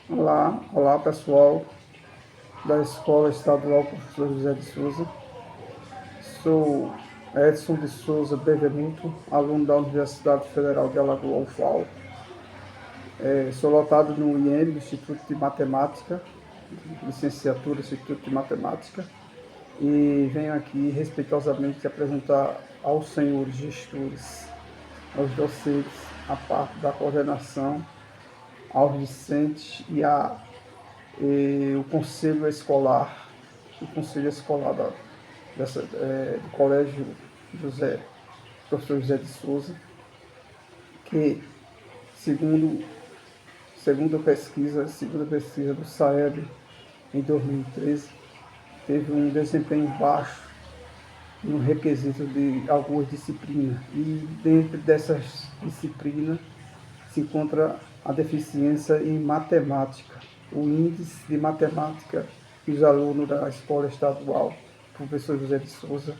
Olá pessoal da Escola Estadual Professor José de Souza. Sou Edson de Souza Bevenuto, aluno da Universidade Federal de Alagoas, UFAL. Sou lotado no IEM, do Instituto de Matemática, licenciatura Instituto de Matemática, e venho aqui respeitosamente apresentar aos senhores gestores, aos docentes, a parte da coordenação, aos discentes e o conselho escolar, do Colégio Professor José de Souza, que segundo a segunda pesquisa do SAEB em 2013, teve um desempenho baixo no requisito de algumas disciplinas. E dentro dessas disciplinas se encontra a deficiência em matemática. O índice de matemática dos alunos da escola estadual, professor José de Souza,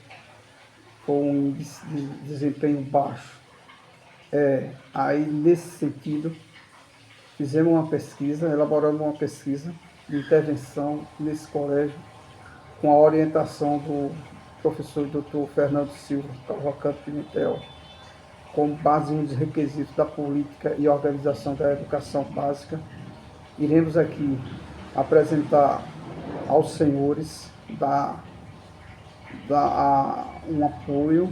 foi um índice de desempenho baixo. Aí, nesse sentido, elaboramos uma pesquisa de intervenção nesse colégio, com a orientação do professor Dr. Fernando Silva Cavalcante Pimentel, com base nos requisitos da política e organização da educação básica. Iremos aqui apresentar aos senhores um apoio,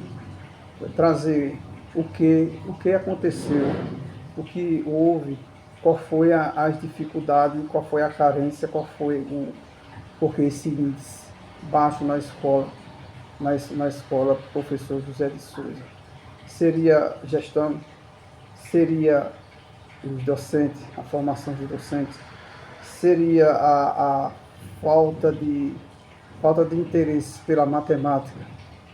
trazer o que aconteceu, o que houve, qual foi as dificuldades, qual foi a carência, porque esse índice baixo na escola professor José de Souza. Seria gestão, seria os docentes, a formação de docentes, seria a falta de interesse pela matemática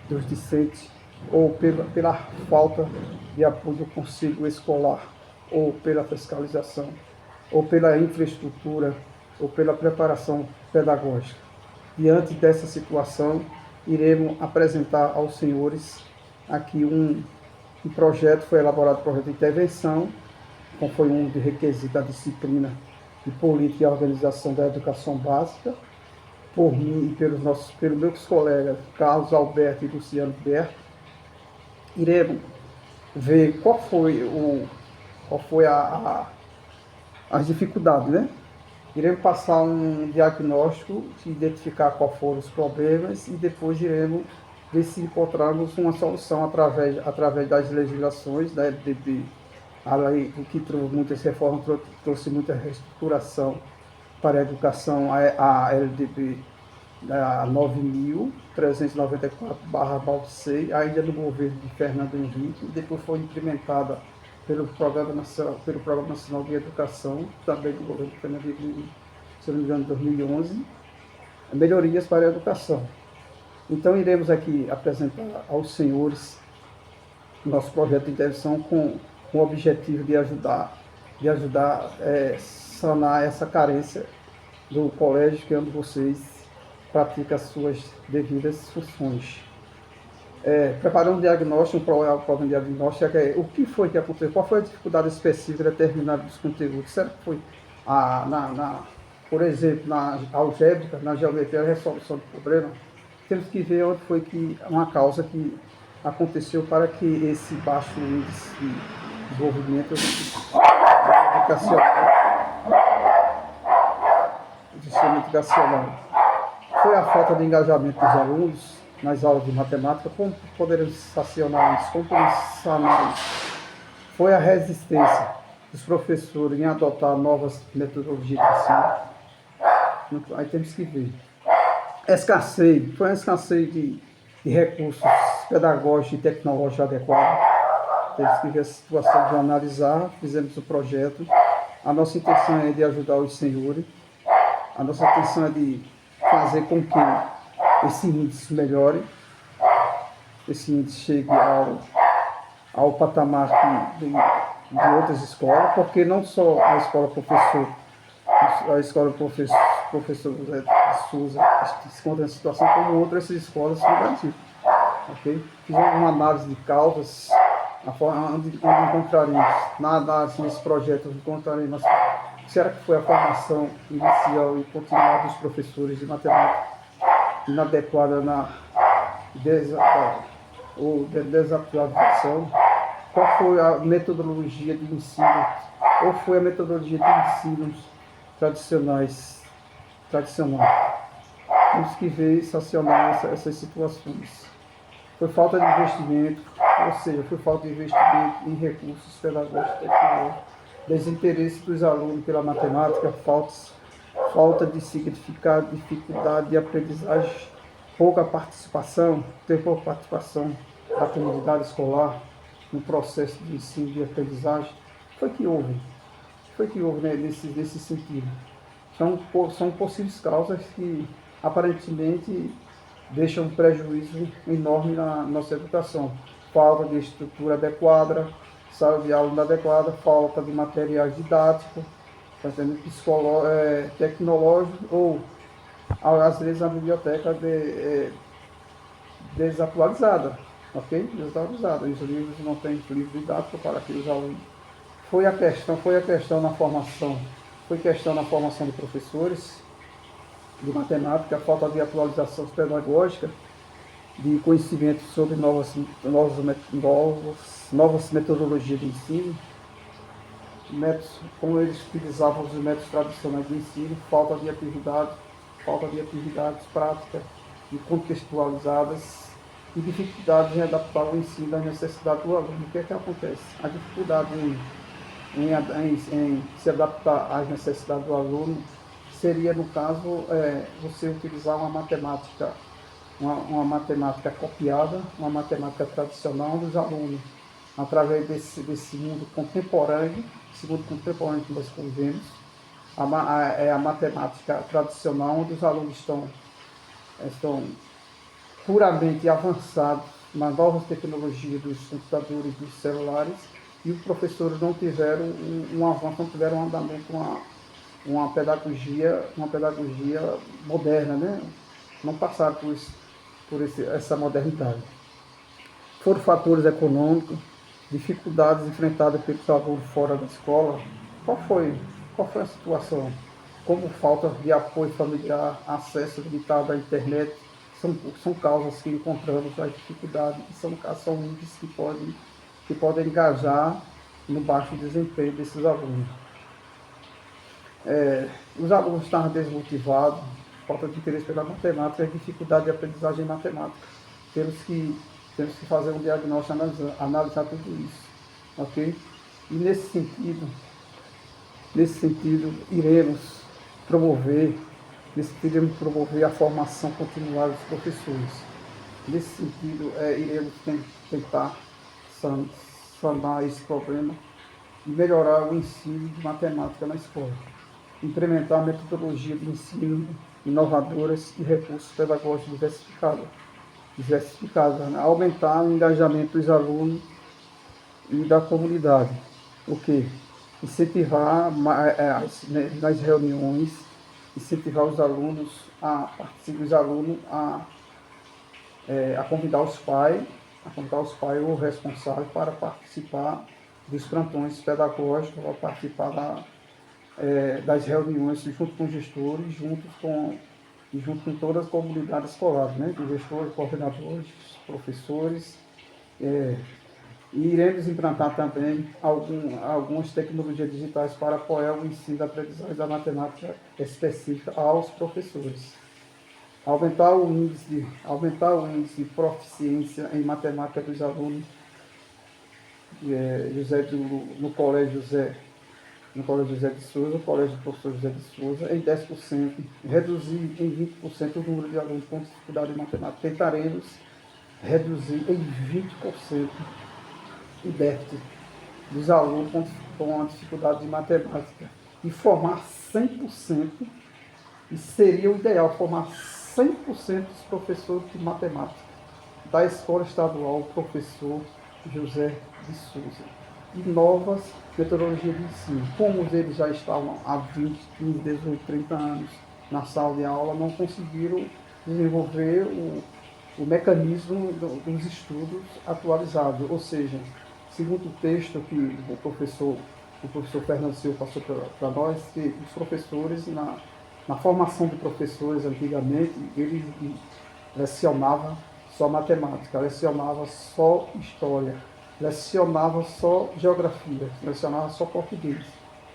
dos discentes, ou pela falta de apoio do conselho escolar, ou pela fiscalização, ou pela infraestrutura, ou pela preparação pedagógica. Diante dessa situação, iremos apresentar aos senhores aqui um projeto. Foi elaborado um projeto de intervenção, como foi um de requisito da disciplina de política e organização da educação básica, por mim e pelos meus colegas Carlos Alberto e Luciano Berto. Iremos ver qual foi as dificuldades, né? Iremos passar um diagnóstico, identificar quais foram os problemas, e depois iremos ver se encontrarmos uma solução através das legislações da LDB. A lei que trouxe muitas reformas, trouxe muita reestruturação para a educação, a LDB da 9.394/6, ainda no governo de Fernando Henrique, e depois foi implementada pelo Programa Nacional de Educação, também do governo de Fernando Henrique, se não me engano, em 2011, melhorias para a educação. Então, iremos aqui apresentar aos senhores nosso projeto de intervenção com o objetivo de ajudar a sanar essa carência do colégio, que é onde vocês praticam as suas devidas funções. Preparando um diagnóstico, um problema de diagnóstico, o que foi que aconteceu, qual foi a dificuldade específica determinada dos conteúdos. Será que foi, por exemplo, na algébrica, na geometria, a resolução do problema? Temos que ver onde foi uma causa que aconteceu para que esse baixo índice de desenvolvimento educacional. Foi a falta de engajamento dos alunos nas aulas de matemática? Como poderemos sanar isso? Como podemos sanar isso? Foi a resistência dos professores em adotar novas metodologias de ensino? Aí temos que ver. Foi uma escassez de recursos pedagógicos e tecnológicos adequados. Temos que ver a situação, de analisar. Fizemos o projeto. A nossa intenção é de ajudar os senhores. A nossa intenção é de fazer com que esse índice melhore, esse índice chegue ao patamar de outras escolas, porque não só a escola professor José de Souza se encontra nessa situação, como outras escolas no Brasil. Okay? Fizemos uma análise de causas, a forma onde encontraremos, na análise desse projeto, encontraremos será que foi a formação inicial e continuada dos professores de matemática inadequada ou desatualização? Qual foi a metodologia de ensino? Ou foi a metodologia de ensino tradicional? Temos que ver e sancionar essas situações. Foi falta de investimento, ou seja, foi falta de investimento em recursos pedagógicos e tecnológicos, desinteresse dos alunos pela matemática, falta de significado, dificuldade de aprendizagem, pouca participação da comunidade escolar no processo de ensino e de aprendizagem. Foi que houve, né, nesse sentido. São possíveis causas que aparentemente deixam um prejuízo enorme na nossa educação. Falta de estrutura adequada, sala de aula inadequada, falta de materiais didáticos, tecnológico, ou às vezes a biblioteca desatualizada, ok? Desatualizada. Os livros não têm livro didático para aqueles alunos. Foi a questão na formação, foi questão na formação de professores de matemática, a falta de atualização pedagógica, de conhecimento sobre novas metodologias de ensino, como eles utilizavam os métodos tradicionais de ensino, falta de atividades práticas e contextualizadas e dificuldades em adaptar o ensino às necessidades do aluno. O que é que acontece? A dificuldade em se adaptar às necessidades do aluno seria, no caso, você utilizar uma matemática copiada, uma matemática tradicional dos alunos, através desse mundo contemporâneo que nós convivemos, a matemática tradicional, onde os alunos estão puramente avançados nas novas tecnologias dos computadores, dos celulares, e os professores não tiveram um avanço, não tiveram um andamento, uma pedagogia moderna, né? Não passaram por essa modernidade. Foram fatores econômicos, dificuldades enfrentadas pelos alunos fora da escola. Qual foi a situação? Como falta de apoio familiar, acesso limitado à internet, são causas que encontramos as dificuldades, e são índices que podem engajar no baixo desempenho desses alunos. Os alunos estavam desmotivados, falta de interesse pela matemática e dificuldade de aprendizagem em matemática. Temos que fazer um diagnóstico, analisar tudo isso, ok? E nesse sentido, iremos promover a formação continuada dos professores. Nesse sentido, iremos tentar sanar esse problema e melhorar o ensino de matemática na escola. Implementar metodologia de ensino inovadoras e recursos pedagógicos diversificados, né? Aumentar o engajamento dos alunos e da comunidade. O que? Incentivar nas reuniões, incentivar os alunos a convidar os pais ou responsáveis para participar dos plantões pedagógicos, para participar das reuniões junto com os gestores, junto com todas as comunidades escolares, né? Com gestores, coordenadores, professores. E iremos implantar também algumas tecnologias digitais para apoiar o ensino da aprendizagem da matemática específica aos professores. Aumentar o índice de proficiência em matemática dos alunos no Colégio José de Souza, o Colégio do Professor José de Souza, em 10%, reduzir em 20% o número de alunos com dificuldade em matemática. Tentaremos reduzir em 20% o déficit dos alunos com a dificuldade de matemática e formar 100%, e seria o ideal, formar 100% dos professores de matemática da Escola Estadual Professor José de Souza. E novas metodologias de ensino. Como eles já estavam há 20, 15, 18, 30 anos na sala de aula, não conseguiram desenvolver o mecanismo dos estudos atualizados. Ou seja, segundo o texto que o professor o professor Fernando Silva passou para nós, que os professores, na formação de professores antigamente, eles lecionavam só matemática, lecionava só história, lecionava só geografia, lecionava só português.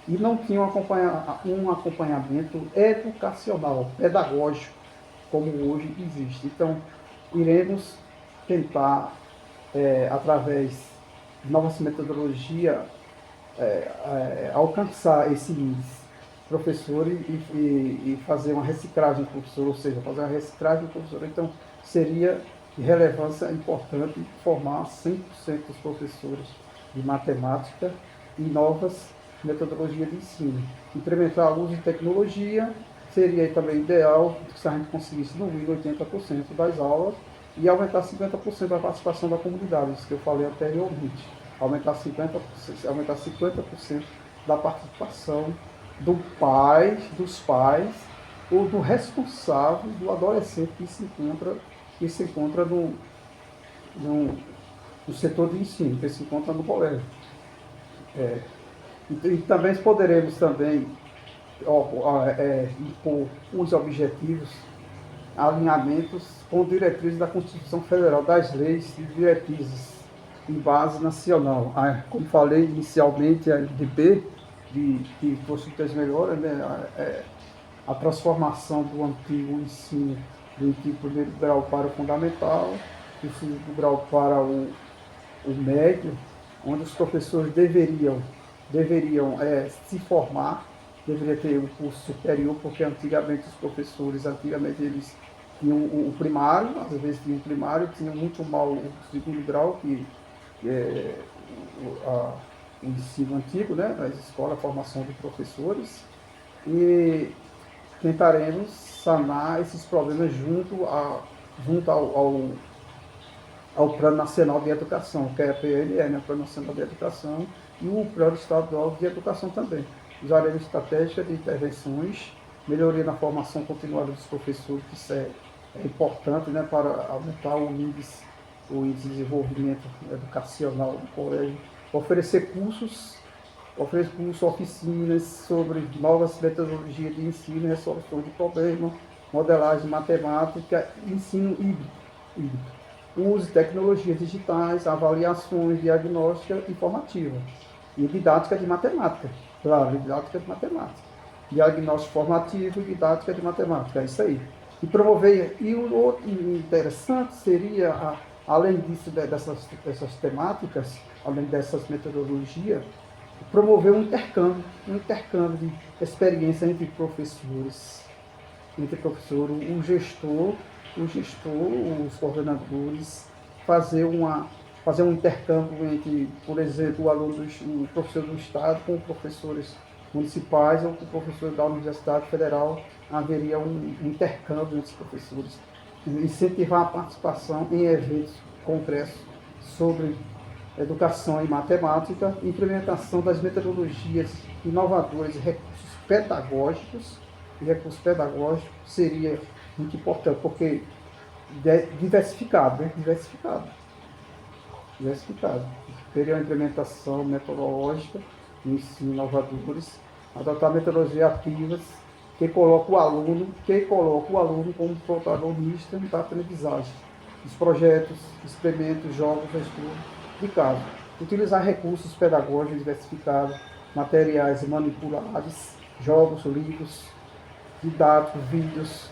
E não tinha um acompanhamento educacional, pedagógico, como hoje existe. Então, iremos tentar, através de novas metodologias, alcançar esses professores e fazer uma reciclagem do professor, ou seja, fazer uma reciclagem do professor. Então, seria de relevância importante formar 100% dos professores de matemática e novas metodologias de ensino. Implementar o uso de tecnologia seria também ideal se a gente conseguisse no mínimo 80% das aulas e aumentar 50% da participação da comunidade, isso que eu falei anteriormente. Aumentar 50% da participação dos pais ou do responsável do adolescente que se encontra no setor de ensino, que se encontra no colégio. E também poderemos também impor os objetivos, alinhamentos com diretrizes da Constituição Federal, das leis e diretrizes em base nacional. Como falei inicialmente, a LDB, que possibilita melhores, né? A transformação do antigo ensino do primeiro grau para o fundamental, do segundo grau para o médio, onde os professores deveriam se formar, deveria ter um curso superior, porque antigamente os professores, eles tinham o primário, às vezes tinham o primário, tinham muito mal o segundo grau, que é o ensino antigo, né, nas escolas, a formação de professores, e tentaremos sanar esses problemas junto ao Plano Nacional de Educação, que é a PNE, né, o Plano Nacional de Educação, e o Plano Estadual de Educação também. Usaremos estratégias de intervenções, melhoria na formação continuada dos professores, que isso é importante, né, para aumentar o índice de desenvolvimento educacional do colégio, oferecer cursos, oficinas sobre novas metodologias de ensino, resolução de problemas, modelagem matemática, ensino híbrido. Uso de tecnologias digitais, avaliações, diagnóstica e formativa. E didática de matemática. Claro, didática de matemática. Diagnóstico formativo e didática de matemática. É isso aí. E promover. E o outro interessante seria, além disso, dessas temáticas, além dessas metodologias, promover um intercâmbio de experiência entre professores, o gestor, os coordenadores, fazer um intercâmbio entre, por exemplo, o professor do Estado com professores municipais ou com professores da Universidade Federal. Haveria um intercâmbio entre os professores, incentivar a participação em eventos, congressos sobre educação e matemática, implementação das metodologias inovadoras e recursos pedagógicos seria muito importante, porque diversificado. Teria uma implementação metodológica, ensino inovadores, adotar metodologias ativas que coloca o aluno como protagonista da aprendizagem. Os projetos, experimentos, jogos, estudo de caso. Utilizar recursos pedagógicos diversificados, materiais manipulados, jogos, livros, didáticos, vídeos,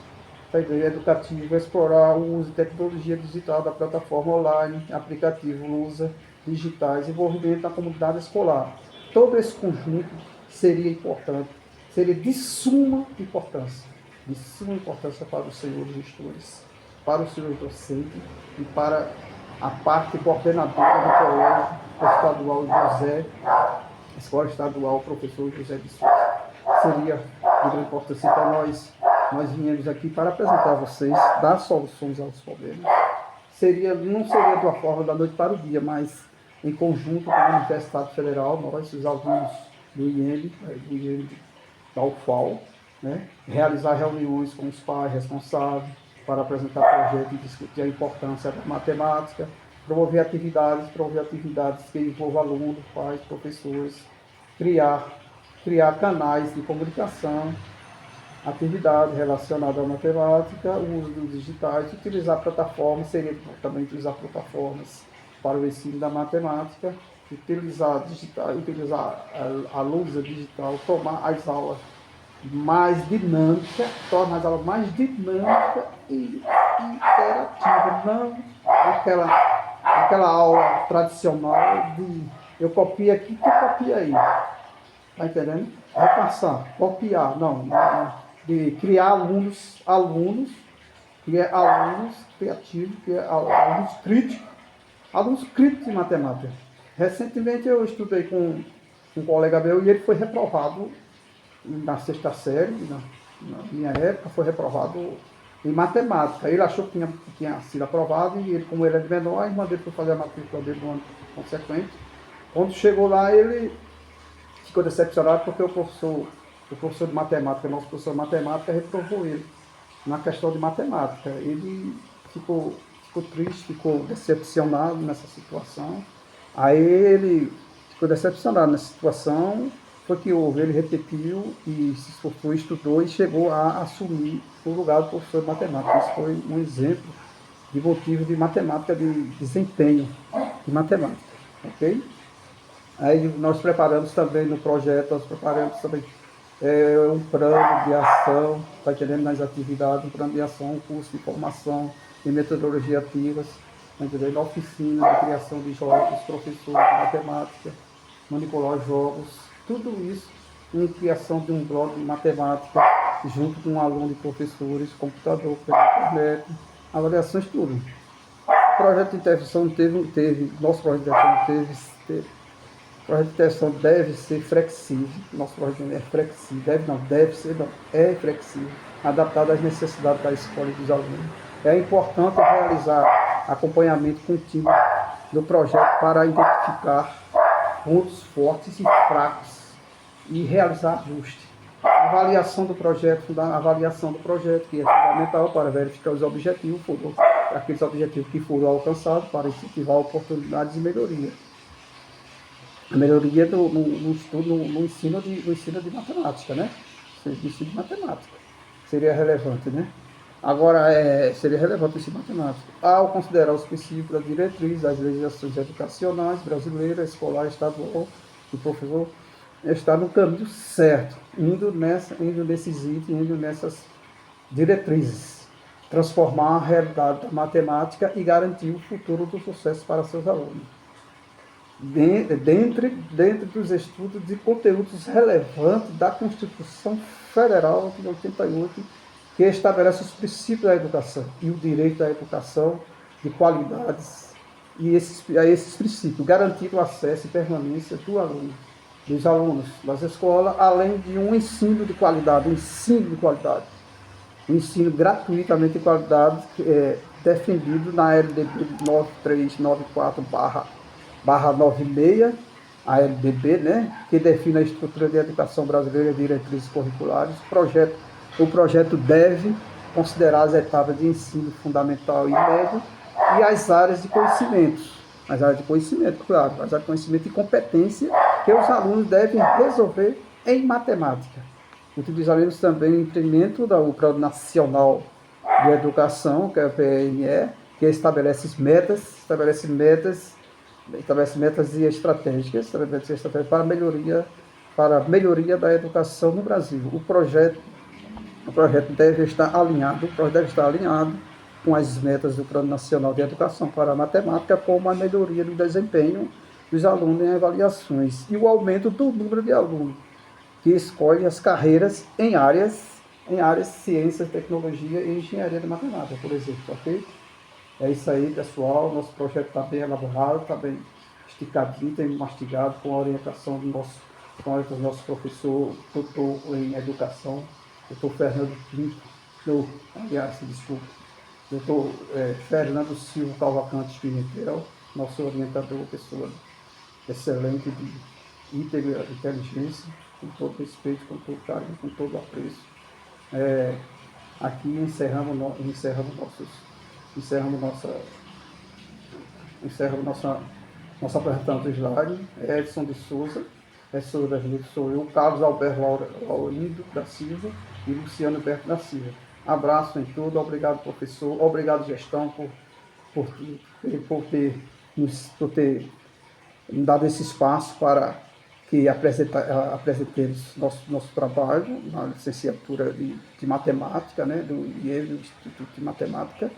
educativo, explorar o uso de tecnologia digital da plataforma online, aplicativo, Lusa, digitais, envolvimento da comunidade escolar. Todo esse conjunto seria importante, seria de suma importância para os senhores gestores, para os senhores docentes e para a parte coordenadora do colégio estadual Escola Estadual Professor José de Souza. Seria de grande importância para nós viemos aqui para apresentar a vocês, dar soluções aos problemas. Não seria de uma forma da noite para o dia, mas em conjunto com a Universidade Federal, nós, os alunos do IEM da UFAL, né, realizar reuniões com os pais responsáveis para apresentar projetos e discutir a importância da matemática, promover atividades que envolvam alunos, pais, professores, criar canais de comunicação, atividades relacionadas à matemática, o uso dos digitais, utilizar plataformas, seria também utilizar plataformas para o ensino da matemática, utilizar a lousa digital, tomar as aulas mais dinâmica, torna as aulas mais dinâmica e interativa, não aquela aula tradicional de eu copio aqui, tu copia aí. Tá entendendo? Repassar, copiar, não, de criar alunos criativos, alunos críticos de matemática. Recentemente eu estudei com um colega meu e ele foi reprovado na sexta série, na minha época, foi reprovado em matemática. Ele achou que tinha sido aprovado e ele, como ele é de menor, a irmã dele foi fazer a matrícula dele no ano consequente. Quando chegou lá, ele ficou decepcionado porque o professor de matemática, nosso professor de matemática, reprovou ele na questão de matemática. Ele ficou triste, ficou decepcionado nessa situação. Aí ele ficou decepcionado nessa situação, foi que houve, ele repetiu e se esforçou, estudou e chegou a assumir o lugar do professor de matemática. Isso foi um exemplo de motivo de matemática, de desempenho de matemática, ok? Aí nós preparamos também no projeto, um plano de ação, está entendendo, nas atividades, um plano de ação, um curso de formação em metodologia ativas, está entendendo, oficina de criação de jogos, professores de matemática, manipular jogos, tudo isso em criação de um blog de matemática, junto com um aluno de professores, computador, pela internet, avaliações, tudo. O projeto de intervenção nosso projeto de intervenção o projeto de intervenção deve ser flexível, nosso projeto é flexível, é flexível, adaptado às necessidades da escola e dos alunos. É importante realizar acompanhamento contínuo do projeto para identificar pontos fortes e fracos e realizar ajuste. A avaliação do projeto, que é fundamental para verificar os objetivos, aqueles objetivos que foram alcançados, para incentivar oportunidades de melhoria. A melhoria no ensino de matemática, né? No ensino de matemática. Seria relevante, né? Agora, seria relevante o ensino de matemática. Ao considerar os princípios das diretrizes, das legislações educacionais brasileiras, escolar, estadual, o professor está no caminho certo, indo nesses itens, indo nessas diretrizes. Transformar a realidade da matemática e garantir o futuro do sucesso para seus alunos. Dentro dos estudos de conteúdos relevantes da Constituição Federal de 88, que estabelece os princípios da educação e o direito à educação de qualidades e a esses princípios, garantindo o acesso e permanência dos alunos das escolas, além de um ensino de qualidade, um ensino gratuitamente de qualidade, defendido na LDB 9394/96, a LDB, né, que define a estrutura de educação brasileira e diretrizes curriculares. O projeto deve considerar as etapas de ensino fundamental e médio e as áreas de conhecimento, claro, as áreas de conhecimento e competência que os alunos devem resolver em matemática. Utilizaremos também o implemento do Plano Nacional de Educação, que é o PNE, que estabelece metas e estratégicas para a melhoria da educação no Brasil. O projeto deve estar alinhado com as metas do Plano Nacional de Educação para a Matemática, como a melhoria do desempenho dos alunos em avaliações e o aumento do número de alunos que escolhem as carreiras em áreas de ciências, tecnologia e engenharia de matemática, por exemplo, ok? É isso aí, pessoal. Nosso projeto está bem elaborado, está bem esticadinho, bem mastigado, com a orientação do nosso professor, doutor em educação, doutor Fernando Pinto, doutor Fernando Silva Cavalcante Pimentel, nosso orientador, pessoa excelente, de íntegra inteligência, com todo respeito, com todo carinho, com todo apreço. Aqui encerramos nossa apresentação do slide. Edson de Souza, professor ajudante sou eu, Carlos Alberto Laurindo da Silva e Luciano Berto da Silva. Abraço em tudo, obrigado professor, obrigado gestão por, por ter dado esse espaço para que apresentemos nosso trabalho na licenciatura de matemática, né, do IEV, do Instituto de Matemática,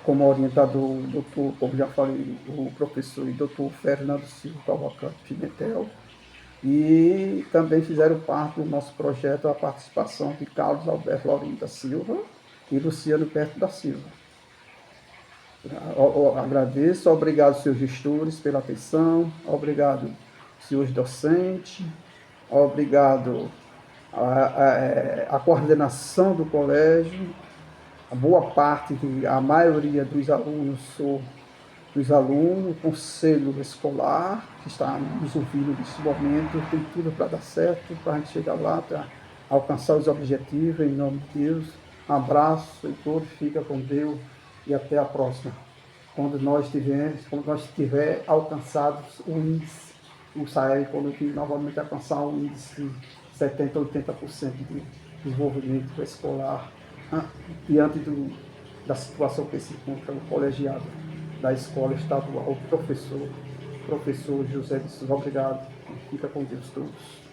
como orientador, doutor, como já falei, o professor e doutor Fernando Silva Cavalcante Pimentel, e também fizeram parte do nosso projeto a participação de Carlos Alberto Laurindo da Silva e Luciano Berto da Silva. Agradeço, obrigado, senhores gestores, pela atenção, obrigado, senhores docentes, obrigado a coordenação do colégio, a boa parte, a maioria dos alunos o conselho escolar, que está nos ouvindo nesse momento, tem tudo para dar certo, para a gente chegar lá, para alcançar os objetivos, em nome de Deus. Um abraço e todos, fica com Deus e até a próxima. Quando nós tiver alcançado o índice, o SAEB, quando novamente alcançar um índice de 70%, 80% de desenvolvimento escolar, diante da situação que se encontra o colegiado da escola estadual, professor José de Souza. Obrigado. Fica com Deus todos.